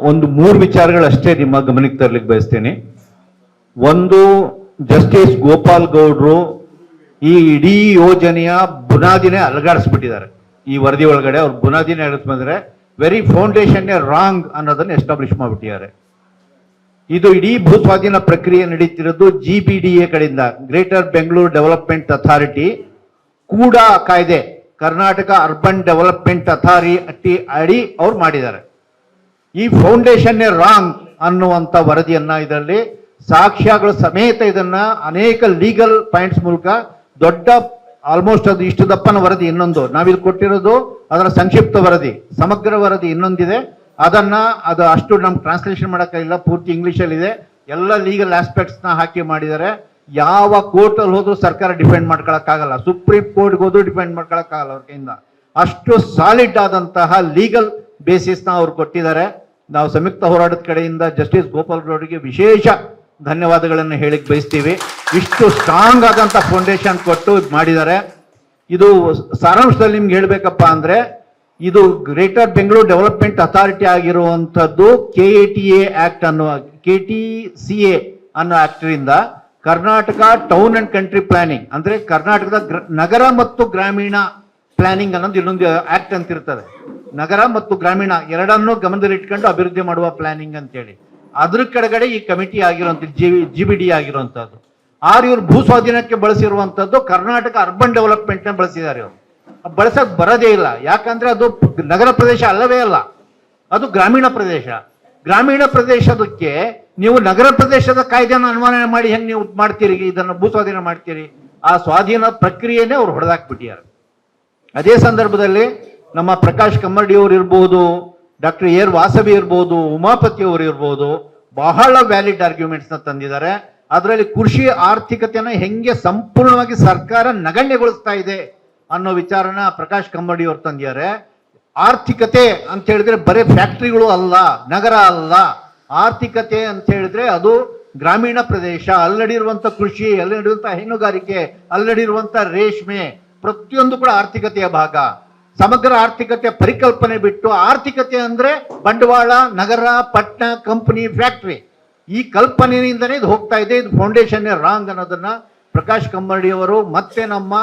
ಒಂದು 3 ವಿಚಾರಗಳಷ್ಟೇ ನಿಮ್ಮ ಗಮನಕ್ಕೆ ತರಲಿಕ್ಕೆ ಬಯಸ್ತೇನೆ. ಒಂದು, ಜಸ್ಟಿಸ್ ಗೋಪಾಲ್ ಗೌಡ್ರು ಈ ಇಡೀ ಯೋಜನೆಯ ಬುನಾದಿನೇ ಅಲಗಾಡಿಸ್ಬಿಟ್ಟಿದ್ದಾರೆ. ಈ ವರದಿ ಒಳಗಡೆ ಅವ್ರು ಬುನಾದಿನೇ ಅಲಗಾಡಿಸ್ಬಂದ್ರೆ ವೆರಿ ಫೌಂಡೇಶನ್ ರಾಂಗ್ ಅನ್ನೋದನ್ನ ಎಸ್ಟಾಬ್ಲಿಷ್ ಮಾಡಿಬಿಟ್ಟಿದ್ದಾರೆ. ಇದು ಇಡೀ ಭೂ ಸ್ವಾಧೀನ ಪ್ರಕ್ರಿಯೆ ನಡೀತಿರೋದು GBDA ಕಡೆಯಿಂದ, ಗ್ರೇಟರ್ ಬೆಂಗಳೂರು ಡೆವಲಪ್ಮೆಂಟ್ ಅಥಾರಿಟಿ ಕೂಡ ಕಾಯ್ದೆ, ಕರ್ನಾಟಕ ಅರ್ಬನ್ ಡೆವಲಪ್ಮೆಂಟ್ ಅಥಾರಿಟಿ ಅಡಿ ಅವ್ರು ಮಾಡಿದ್ದಾರೆ. ಈ ಫೌಂಡೇಶನ್ ರಾಂಗ್ ಅನ್ನುವಂಥ ವರದಿಯನ್ನ ಇದರಲ್ಲಿ ಸಾಕ್ಷ್ಯಗಳ ಸಮೇತ ಇದನ್ನ ಅನೇಕ ಲೀಗಲ್ ಪಾಯಿಂಟ್ಸ್ ಮೂಲಕ ದೊಡ್ಡ ಆಲ್ಮೋಸ್ಟ್ ಅದು ಇಷ್ಟು ದಪ್ಪನ ವರದಿ, ಇನ್ನೊಂದು ನಾವಿಲ್ಲಿ ಕೊಟ್ಟಿರೋದು ಅದರ ಸಂಕ್ಷಿಪ್ತ ವರದಿ, ಸಮಗ್ರ ವರದಿ ಇನ್ನೊಂದಿದೆ. ಅದು ಅಷ್ಟು ನಮ್ಗೆ ಟ್ರಾನ್ಸ್ಲೇಷನ್ ಮಾಡೋಕ್ಕಾಗಿಲ್ಲ, ಪೂರ್ತಿ ಇಂಗ್ಲೀಷಲ್ಲಿ ಇದೆ. ಎಲ್ಲ ಲೀಗಲ್ ಆಸ್ಪೆಕ್ಟ್ಸ್ನ ಹಾಕಿ ಮಾಡಿದ್ದಾರೆ. ಯಾವ ಕೋರ್ಟಲ್ಲಿ ಹೋದ್ರೂ ಸರ್ಕಾರ ಡಿಫೆಂಡ್ ಮಾಡ್ಕೊಳಕ್ಕಾಗಲ್ಲ, ಸುಪ್ರೀಂ ಕೋರ್ಟ್ಗೆ ಹೋದ್ರೂ ಡಿಫೆಂಡ್ ಮಾಡ್ಕೊಳಕ್ಕಾಗಲ್ಲ ಅವ್ರ ಕೈಯಿಂದ. ಅಷ್ಟು ಸಾಲಿಡ್ ಆದಂತಹ ಲೀಗಲ್ ಬೇಸಿಸ್ನ ಅವ್ರು ಕೊಟ್ಟಿದ್ದಾರೆ. ನಾವು ಸಂಯುಕ್ತ ಹೋರಾಟದ ಕಡೆಯಿಂದ ಜಸ್ಟಿಸ್ ಗೋಪಾಲ್ ಗೌಡ್ರಿಗೆ ವಿಶೇಷ ಧನ್ಯವಾದಗಳನ್ನು ಹೇಳಿಕ್ ಬಯಸ್ತೀವಿ. ಇಷ್ಟು ಸ್ಟ್ರಾಂಗ್ ಆದಂಥ ಫೌಂಡೇಶನ್ ಕೊಟ್ಟು ಮಾಡಿದ್ದಾರೆ. ಇದು ಸಾರಾಂಶದಲ್ಲಿ ನಿಮ್ಗೆ ಹೇಳ್ಬೇಕಪ್ಪ ಅಂದ್ರೆ, ಇದು ಗ್ರೇಟರ್ ಬೆಂಗಳೂರು ಡೆವಲಪ್ಮೆಂಟ್ ಅಥಾರಿಟಿ ಆಗಿರುವಂಥದ್ದು KATA ಆಕ್ಟ್ ಅನ್ನುವ KTCA ಅನ್ನೋ ಆಕ್ಟ್ರಿಂದ Karnataka town and country planning ಅಂದ್ರೆ ಕರ್ನಾಟಕದ ನಗರ ಮತ್ತು ಗ್ರಾಮೀಣ ಪ್ಲಾನಿಂಗ್ ಅನ್ನೋದು ಇನ್ನೊಂದು ಆಕ್ಟ್ ಅಂತ ಇರ್ತದೆ. ನಗರ ಮತ್ತು ಗ್ರಾಮೀಣ ಎರಡನ್ನೂ ಗಮನದಲ್ಲಿ ಇಟ್ಕೊಂಡು ಅಭಿವೃದ್ಧಿ ಮಾಡುವ ಪ್ಲಾನಿಂಗ್ ಅಂತೇಳಿ ಅದ್ರ ಕೆಳಗಡೆ ಈ ಕಮಿಟಿ ಆಗಿರುವಂಥದ್ದು GBD ಆಗಿರುವಂಥದ್ದು. ಇವ್ರು ಭೂ ಸ್ವಾಧೀನಕ್ಕೆ ಬಳಸಿರುವಂಥದ್ದು ಕರ್ನಾಟಕ ಅರ್ಬನ್ ಡೆವಲಪ್ಮೆಂಟ್ ನ ಬಳಸಿದ್ದಾರೆ. ಇವರು ಬಳಸಕ್ ಬರೋದೇ ಇಲ್ಲ, ಯಾಕಂದ್ರೆ ಅದು ನಗರ ಪ್ರದೇಶ ಅಲ್ಲವೇ ಅಲ್ಲ, ಅದು ಗ್ರಾಮೀಣ ಪ್ರದೇಶ. ಗ್ರಾಮೀಣ ಪ್ರದೇಶದಕ್ಕೆ ನೀವು ನಗರ ಪ್ರದೇಶದ ಕಾಯ್ದೆಯನ್ನು ಅನ್ವಯ ಮಾಡಿ ಹೆಂಗ್ ನೀವು ಮಾಡ್ತೀರಿ, ಇದನ್ನು ಭೂ ಸ್ವಾಧೀನ ಮಾಡ್ತೀರಿ? ಆ ಸ್ವಾಧೀನ ಪ್ರಕ್ರಿಯೆನೇ ಅವ್ರು ಹೊಡೆದಾಕ್ಬಿಟ್ಟಿದ್ದಾರೆ. ಅದೇ ಸಂದರ್ಭದಲ್ಲಿ ನಮ್ಮ ಪ್ರಕಾಶ್ ಕಮ್ಮರ್ಡಿ ಅವರು ಇರ್ಬೋದು, ಡಾಕ್ಟರ್ AR ವಾಸವಿ ಇರ್ಬೋದು, ಉಮಾಪತಿ ಅವರು ಇರ್ಬೋದು, ಬಹಳ ವ್ಯಾಲಿಡ್ ಆರ್ಗ್ಯುಮೆಂಟ್ಸ್ ನ ತಂದಿದ್ದಾರೆ. ಅದರಲ್ಲಿ ಕೃಷಿ ಆರ್ಥಿಕತೆನ ಹೆಂಗೆ ಸಂಪೂರ್ಣವಾಗಿ ಸರ್ಕಾರ ನಗಣ್ಯಗೊಳಿಸ್ತಾ ಇದೆ ಅನ್ನೋ ವಿಚಾರನ ಪ್ರಕಾಶ್ ಕಮ್ಮರ್ಡಿ ಅವರು ತಂದಿದ್ದಾರೆ. ಆರ್ಥಿಕತೆ ಅಂತ ಹೇಳಿದ್ರೆ ಬರೀ ಫ್ಯಾಕ್ಟ್ರಿಗಳು ಅಲ್ಲ, ನಗರ ಅಲ್ಲ. ಆರ್ಥಿಕತೆ ಅಂತ ಹೇಳಿದ್ರೆ ಅದು ಗ್ರಾಮೀಣ ಪ್ರದೇಶ, ಅಲ್ಲಡಿರುವಂತ ಕೃಷಿ, ಅಲ್ಲಡಿರುವಂತ ಹೈನುಗಾರಿಕೆ, ಅಲ್ಲಡಿರುವಂತ ರೇಷ್ಮೆ, ಪ್ರತಿಯೊಂದು ಕೂಡ ಆರ್ಥಿಕತೆಯ ಭಾಗ. ಸಮಗ್ರ ಆರ್ಥಿಕತೆ ಪರಿಕಲ್ಪನೆ ಬಿಟ್ಟು ಆರ್ಥಿಕತೆ ಅಂದ್ರೆ ಬಂಡವಾಳ, ನಗರ, ಪಟ್ಟಣ, ಕಂಪನಿ, ಫ್ಯಾಕ್ಟ್ರಿ, ಈ ಕಲ್ಪನೆಯಿಂದನೇ ಇದು ಹೋಗ್ತಾ ಇದೆ. ಇದು ಫೌಂಡೇಶನ್ ರಾಂಗ್ ಅನ್ನೋದನ್ನ ಪ್ರಕಾಶ್ ಕಮ್ಮರ್ಡಿ ಅವರು ಮತ್ತೆ ನಮ್ಮ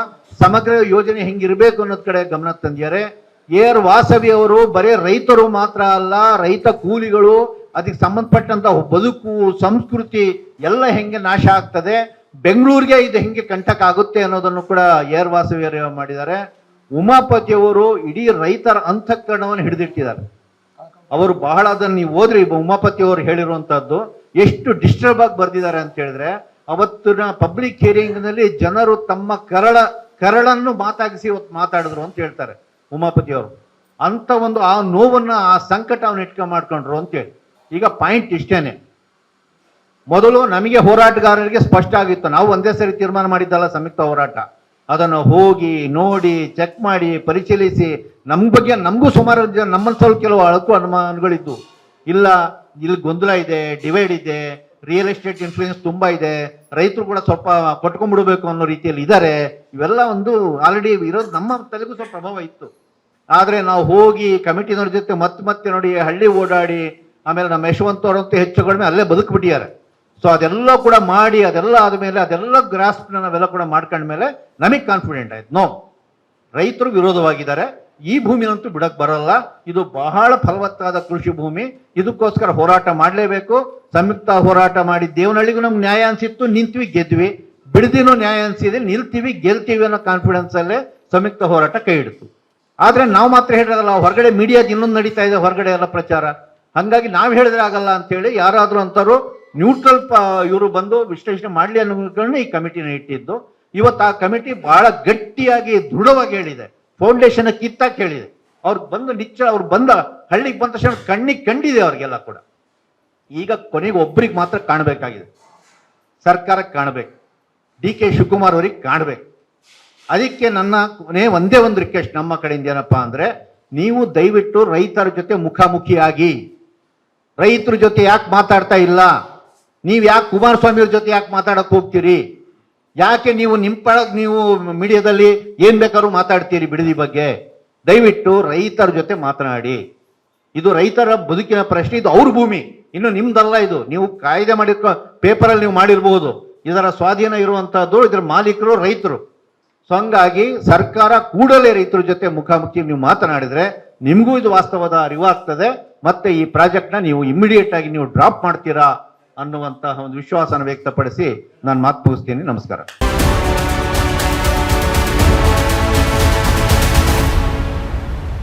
ಸಮಗ್ರ ಯೋಜನೆ ಹೆಂಗಿರ್ಬೇಕು ಅನ್ನೋದ್ ಕಡೆ ಗಮನ ತಂದಿದ್ದಾರೆ. AR ವಾಸವಿ ಅವರು ಬರೇ ರೈತರು ಮಾತ್ರ ಅಲ್ಲ, ರೈತ ಕೂಲಿಗಳು, ಅದಕ್ಕೆ ಸಂಬಂಧಪಟ್ಟಂತ ಬದುಕು, ಸಂಸ್ಕೃತಿ ಎಲ್ಲ ಹೆಂಗೆ ನಾಶ ಆಗ್ತದೆ, ಬೆಂಗಳೂರಿಗೆ ಇದು ಹೆಂಗೆ ಕಂಟಕ ಆಗುತ್ತೆ ಅನ್ನೋದನ್ನು ಕೂಡ AR ವಾಸವಿ ಅವರು ಮಾಡಿದ್ದಾರೆ. ಉಮಾಪತಿ ಅವರು ಇಡೀ ರೈತರ ಅಂತಃಕರಣವನ್ನು ಹಿಡಿದಿಟ್ಟಿದ್ದಾರೆ. ಅವರು ಬಹಳ ಅದನ್ನು ನೀವು ಓದ್ರಿ, ಉಮಾಪತಿ ಅವರು ಹೇಳಿರುವಂತಹದ್ದು ಎಷ್ಟು ಡಿಸ್ಟರ್ಬ್ ಆಗಿ ಬರ್ದಿದ್ದಾರೆ ಅಂತ ಹೇಳಿದ್ರೆ, ಅವತ್ತಿನ ಪಬ್ಲಿಕ್ ಹಿಯರಿಂಗ್ ನಲ್ಲಿ ಜನರು ತಮ್ಮ ಕರಳನ್ನು ಮಾತಾಗಿಸಿ ಇವತ್ತು ಮಾತಾಡಿದ್ರು ಅಂತ ಹೇಳ್ತಾರೆ ಉಮಾಪತಿ ಅವರು. ಅಂತ ಒಂದು ಆ ನೋವನ್ನ, ಆ ಸಂಕಟವನ್ನು ಇಟ್ಕೊಂಡು ಮಾಡ್ಕೊಂಡ್ರು ಅಂತೇಳಿ. ಈಗ ಪಾಯಿಂಟ್ ಇಷ್ಟೇನೆ, ಮೊದಲು ನಮಗೆ ಹೋರಾಟಗಾರರಿಗೆ ಸ್ಪಷ್ಟ ಆಗಿತ್ತು, ನಾವು ಒಂದೇ ಸರಿ ತೀರ್ಮಾನ ಮಾಡಿದ್ದಲ್ಲ ಸಂಯುಕ್ತ ಹೋರಾಟ, ಅದನ್ನು ಹೋಗಿ ನೋಡಿ ಚೆಕ್ ಮಾಡಿ ಪರಿಶೀಲಿಸಿ ನಮ್ಮ ಬಗ್ಗೆ ನಮಗೂ ಸುಮಾರು ನಮ್ಮಲ್ಲಿ ಸ್ವಲ್ಪ ಕೆಲವು ಅಳಕು ಅನುಮಾನಗಳಿದ್ದು, ಇಲ್ಲ ಇಲ್ಲಿ ಗೊಂದಲ ಇದೆ, ಡಿವೈಡ್ ಇದೆ, ರಿಯಲ್ ಎಸ್ಟೇಟ್ ಇನ್ಫ್ಲೂಯೆನ್ಸ್ ತುಂಬಾ ಇದೆ, ರೈತರು ಕೂಡ ಸ್ವಲ್ಪ ಕೊಟ್ಕೊಂಡ್ಬಿಡ್ಬೇಕು ಅನ್ನೋ ರೀತಿಯಲ್ಲಿ ಇದ್ದಾರೆ. ಇವೆಲ್ಲ ಒಂದು ಆಲ್ರೆಡಿ ಇರೋದು ನಮ್ಮ ತಲೆಗೂ ಸ್ವಲ್ಪ ಪ್ರಭಾವ ಇತ್ತು. ಆದ್ರೆ ನಾವು ಹೋಗಿ ಕಮಿಟಿನವ್ರ ಜೊತೆ ಮತ್ತೆ ನೋಡಿ ಹಳ್ಳಿ ಓಡಾಡಿ, ಆಮೇಲೆ ನಮ್ಮ ಯಶವಂತ ಅವರಂತೂ ಹೆಚ್ಚು ಕಡಿಮೆ ಅಲ್ಲೇ ಬದುಕ್ಬಿಟ್ಟಿದ್ದಾರೆ. ಸೊ ಅದೆಲ್ಲ ಕೂಡ ಮಾಡಿ, ಅದೆಲ್ಲ ಆದ್ಮೇಲೆ ಅದೆಲ್ಲ ಗ್ರಾಸ್ಪ್ ನಾವೆಲ್ಲ ಕೂಡ ಮಾಡ್ಕೊಂಡ್ಮೇಲೆ ನಮಗೆ ಕಾನ್ಫಿಡೆಂಟ್ ಆಯ್ತು, ನೋ, ರೈತರು ವಿರೋಧವಾಗಿದ್ದಾರೆ, ಈ ಭೂಮಿನಂತೂ ಬಿಡಕ್ ಬರಲ್ಲ, ಇದು ಬಹಳ ಫಲವತ್ತಾದ ಕೃಷಿ ಭೂಮಿ, ಇದಕ್ಕೋಸ್ಕರ ಹೋರಾಟ ಮಾಡಲೇಬೇಕು. ಸಂಯುಕ್ತ ಹೋರಾಟ ಮಾಡಿ ದೇವನಹಳ್ಳಿಗೂ ನಮ್ಗೆ ನ್ಯಾಯ ಅನ್ಸಿತ್ತು, ನಿಂತ್ವಿ, ಗೆದ್ವಿ. ಬಿಡದಿನೂ ನ್ಯಾಯ ಅನ್ಸಿದೆ, ನಿಲ್ತೀವಿ, ಗೆಲ್ತೀವಿ ಅನ್ನೋ ಕಾನ್ಫಿಡೆನ್ಸ್ ಅಲ್ಲೇ ಸಂಯುಕ್ತ ಹೋರಾಟ ಕೈ ಹಿಡಿತು. ಆದ್ರೆ ನಾವು ಮಾತ್ರ ಹೇಳಿರಲ್ಲ, ಹೊರಗಡೆ ಮೀಡಿಯಾದ ಇನ್ನೊಂದು ನಡೀತಾ ಇದೆ, ಹೊರಗಡೆ ಎಲ್ಲ ಪ್ರಚಾರ. ಹಂಗಾಗಿ ನಾವು ಹೇಳಿದ್ರೆ ಆಗಲ್ಲ ಅಂತೇಳಿ ಯಾರಾದ್ರೂ ಅಂತಾರು ನ್ಯೂಟ್ರಲ್ ಇವರು ಬಂದು ವಿಶ್ಲೇಷಣೆ ಮಾಡ್ಲಿ ಅನ್ನೋ ಈ ಕಮಿಟಿನ ಇಟ್ಟಿದ್ದು. ಇವತ್ತು ಆ ಕಮಿಟಿ ಬಹಳ ಗಟ್ಟಿಯಾಗಿ ದೃಢವಾಗಿ ಹೇಳಿದೆ, ಫೌಂಡೇಶನ್ ಕಿತ್ತಾಕ್ ಹೇಳಿದೆ. ಅವ್ರು ಬಂದು ಅವ್ರು ಬಂದ ಹಳ್ಳಿಗೆ ಬಂದ ತಕ್ಷಣ ಕಣ್ಣಿಗೆ ಕಂಡಿದೆ ಅವ್ರಿಗೆಲ್ಲ ಕೂಡ. ಈಗ ಕೊನೆಗೆ ಒಬ್ರಿಗೆ ಮಾತ್ರ ಕಾಣಬೇಕಾಗಿದೆ, ಸರ್ಕಾರಕ್ಕೆ ಕಾಣಬೇಕು, DK ಶಿವಕುಮಾರ್ ಅವರಿಗೆ ಕಾಣಬೇಕು. ಅದಕ್ಕೆ ನನ್ನ ಒಂದೇ ಒಂದು ರಿಕ್ವೆಸ್ಟ್ ನಮ್ಮ ಕಡೆಯಿಂದ ಏನಪ್ಪಾ ಅಂದ್ರೆ, ನೀವು ದಯವಿಟ್ಟು ರೈತರ ಜೊತೆ ಮುಖಾಮುಖಿಯಾಗಿ, ರೈತರ ಜೊತೆ ಯಾಕೆ ಮಾತಾಡ್ತಾ ಇಲ್ಲ, ನೀವು ಯಾಕೆ ಕುಮಾರಸ್ವಾಮಿ ಅವ್ರ ಜೊತೆ ಯಾಕೆ ಮಾತಾಡಕ್ ಹೋಗ್ತೀರಿ, ಯಾಕೆ ನೀವು ನೀವು ಮೀಡಿಯಾದಲ್ಲಿ ಏನ್ ಬೇಕಾದ್ರೂ ಮಾತಾಡ್ತೀರಿ ಬಿಡದಿ ಬಗ್ಗೆ? ದಯವಿಟ್ಟು ರೈತರ ಜೊತೆ ಮಾತನಾಡಿ. ಇದು ರೈತರ ಬದುಕಿನ ಪ್ರಶ್ನೆ, ಇದು ಅವ್ರ ಭೂಮಿ, ಇನ್ನು ನಿಮ್ದಲ್ಲ. ಇದು ನೀವು ಕಾಯ್ದೆ ಪೇಪರಲ್ಲಿ ನೀವು ಮಾಡಿರ್ಬೋದು, ಇದರ ಸ್ವಾಧೀನ ಇರುವಂತಹದ್ದು ಇದರ ಮಾಲೀಕರು ರೈತರು. ಸೊ ಹಂಗಾಗಿ ಸರ್ಕಾರ ಕೂಡಲೇ ರೈತರ ಜೊತೆ ಮುಖಾಮುಖಿ ನೀವು ಮಾತನಾಡಿದ್ರೆ ನಿಮಗೂ ಇದು ವಾಸ್ತವದ ಅರಿವಾಗ್ತದೆ, ಮತ್ತೆ ಈ ಪ್ರಾಜೆಕ್ಟ್ನ ನೀವು ಇಮಿಡಿಯೇಟ್ ಆಗಿ ನೀವು ಡ್ರಾಪ್ ಮಾಡ್ತೀರಾ ಅನ್ನುವಂತಹ ಒಂದು ವಿಶ್ವಾಸನ ವ್ಯಕ್ತಪಡಿಸಿ ನಾನು ಮಾತು ಮುಗಿಸ್ತೀನಿ. ನಮಸ್ಕಾರ.